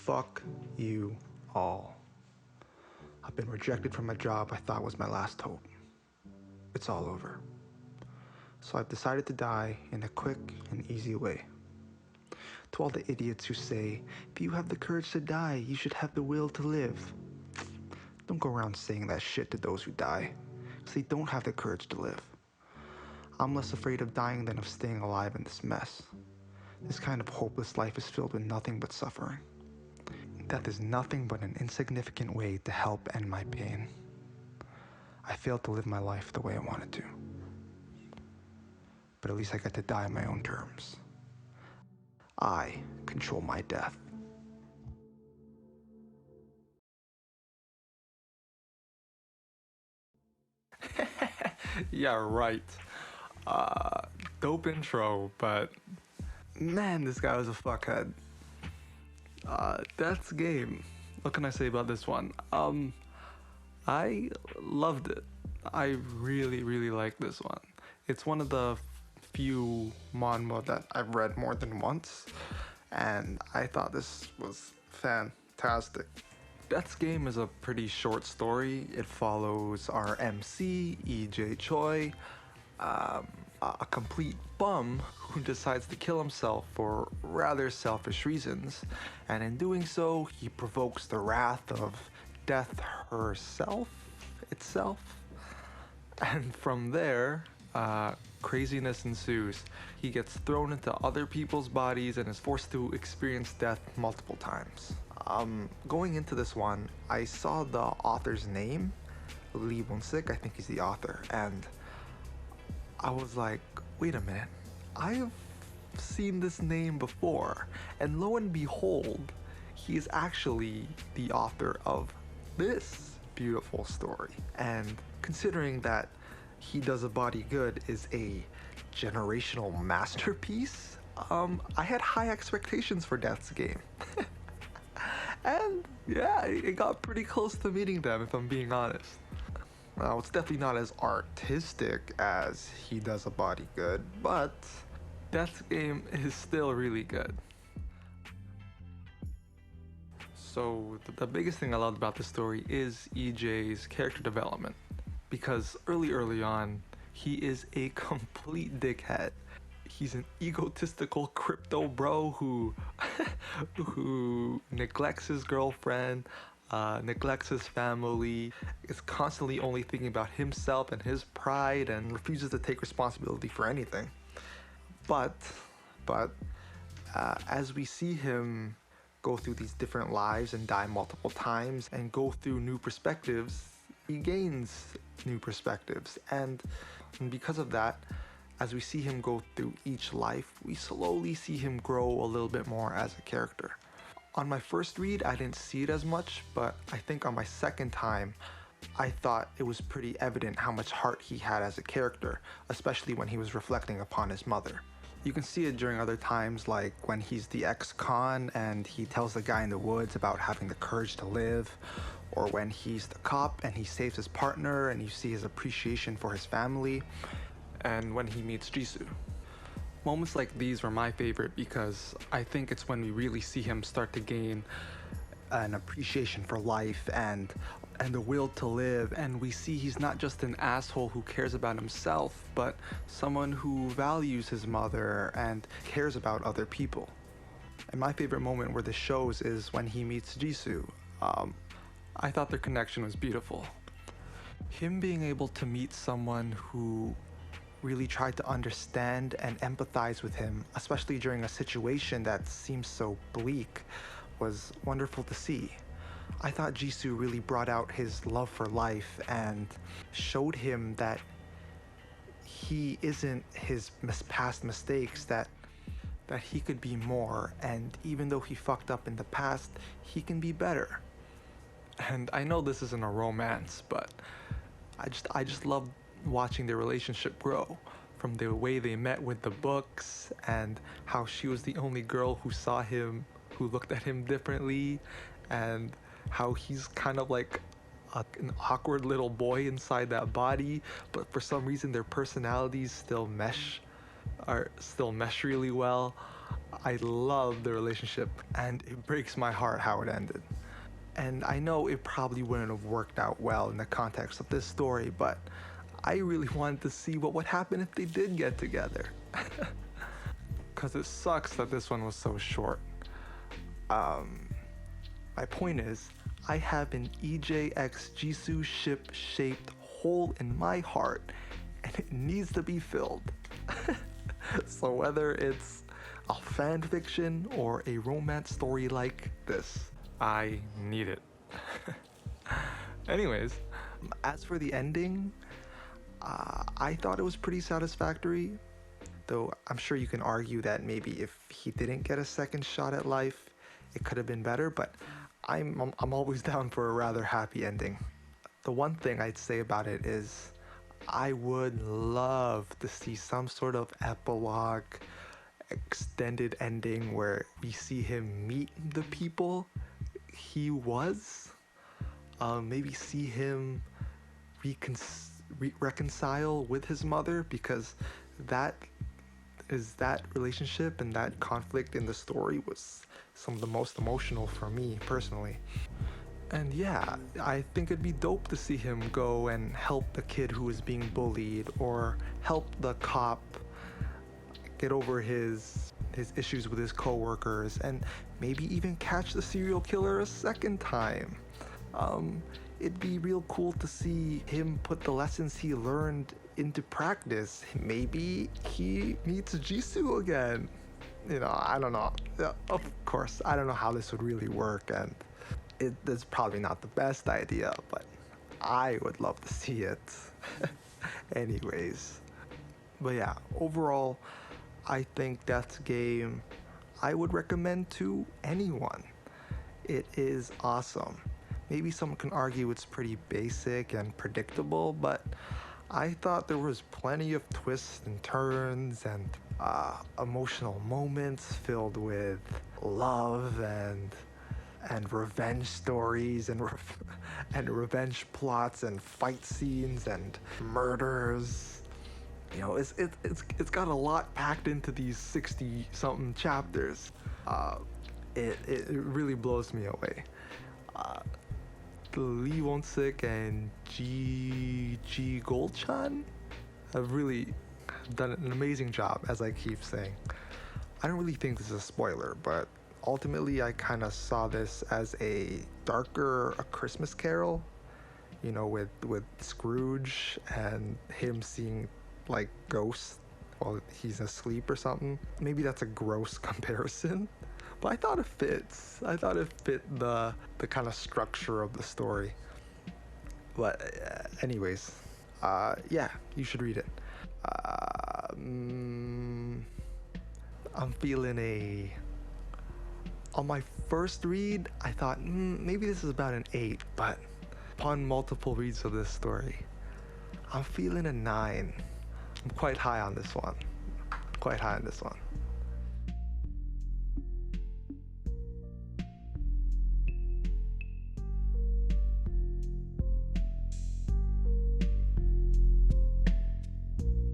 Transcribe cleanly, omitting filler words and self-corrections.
Fuck you all. I've been rejected from a job I thought was my last hope. It's all over. So I've decided to die in a quick and easy way. To all the idiots who say, if you have the courage to die, you should have the will to live. Don't go around saying that shit to those who die, because they don't have the courage to live. I'm less afraid of dying than of staying alive in this mess. This kind of hopeless life is filled with nothing but suffering. Death is nothing but an insignificant way to help end my pain. I failed to live my life the way I wanted to. But at least I get to die on my own terms. I control my death. Yeah, right. Dope intro, but man, this guy was a fuckhead. That's game. What can I say about this one? I loved it. I really like this one. It's one of the few manhwa that I've read more than once, and I thought this was fantastic. Death's Game is a pretty short story. It follows our MC, EJ Choi, a complete bum who decides to kill himself for rather selfish reasons, and in doing so, he provokes the wrath of Death itself. And from there, craziness ensues. He gets thrown into other people's bodies and is forced to experience death multiple times. Going into this one, I saw the author's name, Lee Won-sik, I think he's the author, and I was like, wait a minute, I've seen this name before, and lo and behold, he is actually the author of this beautiful story. And considering that He Does a Body Good is a generational masterpiece, I had high expectations for Death's Game. And yeah, it got pretty close to meeting them, if I'm being honest. Now, it's definitely not as artistic as He Does a Body Good, but Death's Game is still really good. So the biggest thing I loved about the story is EJ's character development, because early on, he is a complete dickhead. He's an egotistical crypto bro who neglects his girlfriend, neglects his family, is constantly only thinking about himself and his pride, and refuses to take responsibility for anything. But as we see him go through these different lives and die multiple times and go through new perspectives, he gains new perspectives, and because of that, as we see him go through each life, we slowly see him grow a little bit more as a character. On my first read, I didn't see it as much, but I think on my second time, I thought it was pretty evident how much heart he had as a character, especially when he was reflecting upon his mother. You can see it during other times, like when he's the ex-con and he tells the guy in the woods about having the courage to live, or when he's the cop and he saves his partner and you see his appreciation for his family, and when he meets Jisoo. Moments like these were my favorite because I think it's when we really see him start to gain an appreciation for life and the will to live, and we see he's not just an asshole who cares about himself, but someone who values his mother and cares about other people. And my favorite moment where this shows is when he meets Jisoo. I thought their connection was beautiful. Him being able to meet someone who really tried to understand and empathize with him, especially during a situation that seems so bleak, was wonderful to see. I thought Jisoo really brought out his love for life and showed him that he isn't his past mistakes, that he could be more, and even though he fucked up in the past, he can be better. And I know this isn't a romance, but I just love watching their relationship grow, from the way they met with the books and how she was the only girl who saw him, who looked at him differently, and how he's kind of like an awkward little boy inside that body, but for some reason their personalities still mesh really well. I love the relationship, and it breaks my heart how it ended. And I know it probably wouldn't have worked out well in the context of this story, but I really wanted to see what would happen if they did get together. Because it sucks that this one was so short. My point is, I have an EJX Jisoo ship shaped hole in my heart, and it needs to be filled. So whether it's a fan fiction or a romance story like this, I need it. Anyways, as for the ending, I thought it was pretty satisfactory, though I'm sure you can argue that maybe if he didn't get a second shot at life, it could have been better, but I'm always down for a rather happy ending. The one thing I'd say about it is I would love to see some sort of epilogue, extended ending where we see him meet the people he was. Maybe see him reconcile with his mother, because that relationship and that conflict in the story was some of the most emotional for me personally. And yeah, I think it'd be dope to see him go and help the kid who was being bullied, or help the cop get over his issues with his coworkers, and maybe even catch the serial killer a second time. It'd be real cool to see him put the lessons he learned into practice. Maybe he meets Jisoo again. I don't know. Of course, I don't know how this would really work, and it's probably not the best idea, but I would love to see it. Anyways. But yeah, overall, I think that's a game I would recommend to anyone. It is awesome. Maybe someone can argue it's pretty basic and predictable, but I thought there was plenty of twists and turns and emotional moments filled with love and revenge stories and revenge plots and fight scenes and murders. It's got a lot packed into these 60 something chapters. It really blows me away. Lee Won-sik and G Goldchan have really done an amazing job, as I keep saying. I don't really think this is a spoiler, but ultimately I kind of saw this as a darker A Christmas Carol, with Scrooge and him seeing like ghosts while he's asleep or something. Maybe that's a gross comparison, but I thought it fits. I thought it fit the kind of structure of the story. But anyways, yeah, you should read it. I'm feeling on my first read, I thought maybe this is about an 8, but upon multiple reads of this story, I'm feeling a 9. I'm quite high on this one.